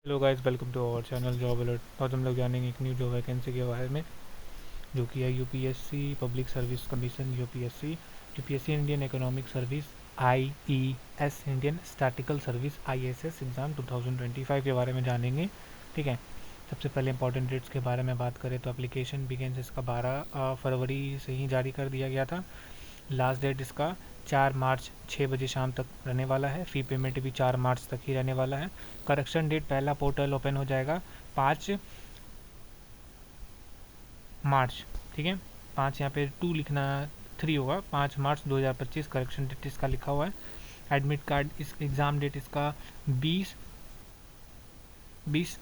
Hello guys, welcome to our channel job alert. आज हम लोग जानेंगे एक न्यू जॉब वैकेंसी के बारे में, जो कि है UPSC public service commission UPSC Indian economic service IES, Indian statical service ISS exam 2025 के बारे में जानेंगे। ठीक है, सबसे पहले इंपॉर्टेंट डेट्स के बारे में बात करें तो एप्लीकेशन बिगेंस इसका 12 फरवरी से ही जारी कर दिया गया था। लास्ट डेट इसका 4 मार्च 6 बजे शाम तक रहने वाला है। फ़ी पेमेंट भी 4 मार्च तक ही रहने वाला है। करेक्शन डेट पहला पोर्टल ओपन हो जाएगा 5 मार्च। ठीक है, 5 यहाँ पे 2 लिखना 3 होगा। 5 मार्च 2025 करेक्शन डेट इसका लिखा हुआ है। एडमिट कार्ड इस एग्ज़ाम डेट इसका 20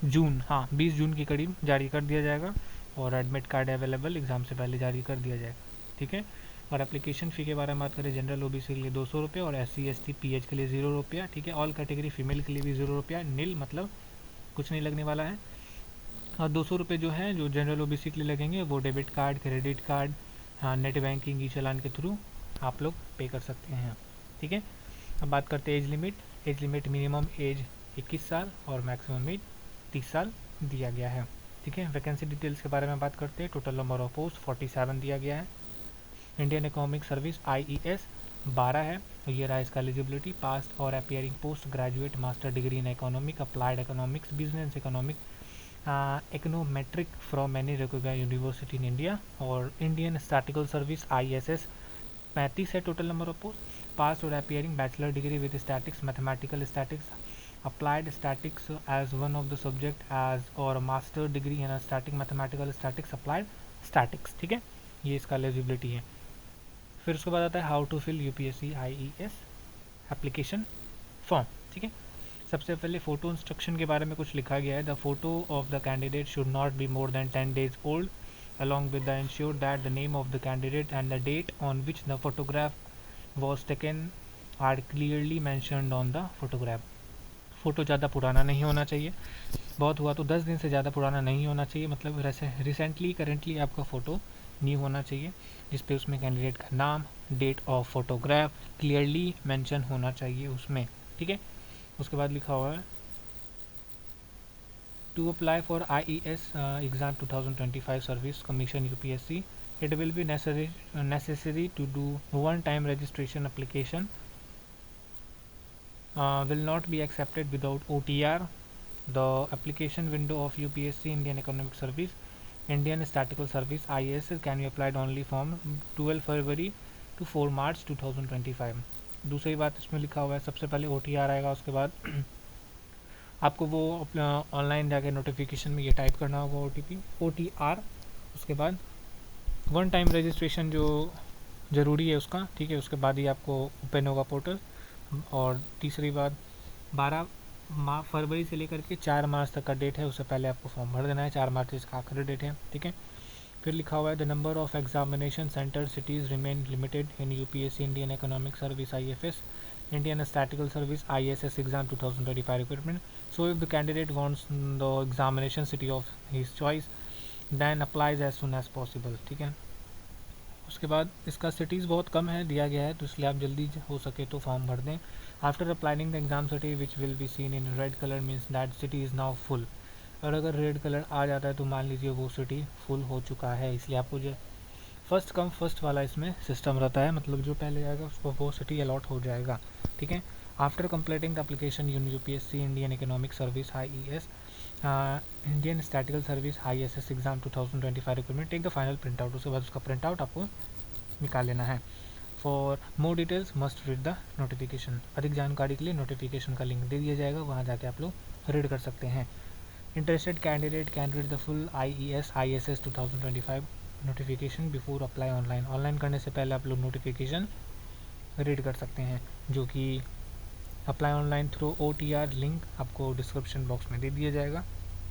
जून, हाँ 20 जून के करीब जारी कर दिया जाएगा। और एडमिट कार्ड अवेलेबल एग्ज़ाम से पहले जारी कर दिया जाएगा। ठीक है, और एप्लीकेशन फ़ी के बारे में बात करें, जनरल ओबीसी के लिए 200 रुपये और SC ST PH के लिए 0 रुपया। ठीक है, ऑल कैटेगरी फीमेल के लिए भी 0 रुपया, नील मतलब कुछ नहीं लगने वाला है। और 200 रुपये जो है जो जनरल ओबीसी के लिए लगेंगे वो डेबिट कार्ड, क्रेडिट कार्ड, हाँ नेट बैंकिंग, ई चालान के थ्रू आप लोग पे कर सकते हैं। ठीक है, अब बात करते हैं age limit. Age limit minimum age 21 साल और मैक्सिमम एज 30 साल दिया गया है। ठीक है, वैकेंसी डिटेल्स के बारे में बात करते हैं। टोटल नंबर ऑफ पोस्ट 47 दिया गया है। इंडियन इकोनॉमिक सर्विस IES 12 है। ईयर है इसका eligibility passed or appearing post graduate master degree in economic, applied economics, business economic, econometric from any recognized university in India. और इंडियन स्टैटिकल सर्विस ISS 35 है total number of post. Passed or appearing bachelor degree with statics, mathematical statics, applied statics as one of the subject as or master degree है ना static mathematical statics, applied statics. ठीक है, ये इसका eligibility है। फिर उसके बाद आता है how to fill UPSC IES application form. ठीक है, सबसे पहले फ़ोटो इंस्ट्रक्शन के बारे में कुछ लिखा गया है। The photo of the candidate should not be more than 10 days old along with the ensure that the name of the candidate and the date on which the photograph was taken are clearly mentioned on the photograph। Photo ज़्यादा पुराना नहीं होना चाहिए, बहुत हुआ तो 10 दिन से ज़्यादा पुराना नहीं होना चाहिए, मतलब रिसेंटली करेंटली आपका फ़ोटो न्यू होना चाहिए, जिस पे उसमें कैंडिडेट का नाम, date of photograph clearly mention होना चाहिए उसमें। ठीक है, उसके बाद लिखा हुआ है to apply for IES exam 2025 service commission UPSC it will be necessary to do one time registration application will not be accepted without OTR। The application window of UPSC Indian Economic Service Indian Statistical Service IAS can be applied only from 12 February to 4 मार्च 2025। दूसरी बात इसमें लिखा हुआ है, सबसे पहले OTR आएगा, उसके बाद आपको वो ऑनलाइन जाके नोटिफिकेशन में ये टाइप करना होगा OTR। उसके बाद वन टाइम रजिस्ट्रेशन जो ज़रूरी है उसका, ठीक है, उसके बाद ही आपको ओपन होगा पोर्टल। और तीसरी बात 12 फरवरी से लेकर के 4 मार्च तक का डेट है, उससे पहले आपको फॉर्म भर देना है। 4 मार्च इसका आखिरी डेट है। ठीक है, फिर लिखा हुआ है the number of examination center cities remain limited in UPSC Indian economic service IFS Indian statical service ISS exam 2025 recruitment. So if the candidate wants the examination city of his choice then applies as soon as possible. ठीक है, उसके बाद इसका cities बहुत कम है दिया गया है, तो इसलिए आप जल्दी हो सके तो फॉर्म भर दें। After applying the exam city which will be seen in red colour means that city is now full. और अगर रेड कलर आ जाता है तो मान लीजिए वो सिटी फुल हो चुका है, इसलिए आपको जो फर्स्ट कम फर्स्ट वाला इसमें सिस्टम रहता है, मतलब जो पहले आएगा उसको वो सिटी अलॉट हो जाएगा। ठीक है, after completing the application UPSC Indian economic service IES Indian statical service ISS exam 2025 recruitment take the final print out. उसके बाद उसका प्रिंट आउट आपको निकाल लेना है। For more details must read the notification. अधिक जानकारी के लिए नोटिफिकेशन का लिंक दे दिया जाएगा, वहाँ जाके आप लोग रीड कर सकते हैं। Interested candidate can read the full IES ISS 2025 notification before apply online. Online करने से पहले आप लोग नोटिफिकेशन रीड कर सकते हैं, जो कि apply online through OTR link आपको डिस्क्रिप्शन बॉक्स में दे दिया जाएगा।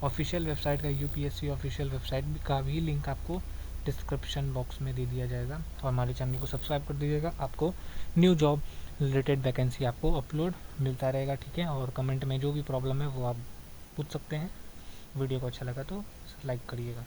ऑफिशियल वेबसाइट का UPSC ऑफिशियल वेबसाइट का भी लिंक आपको डिस्क्रिप्शन बॉक्स में दे दिया जाएगा। और हमारे चैनल को सब्सक्राइब कर दीजिएगा, आपको न्यू जॉब रिलेटेड वैकेंसी आपको अपलोड मिलता रहेगा। ठीक है, और कमेंट में जो भी प्रॉब्लम है वो आप पूछ सकते हैं। वीडियो को अच्छा लगा तो लाइक करिएगा।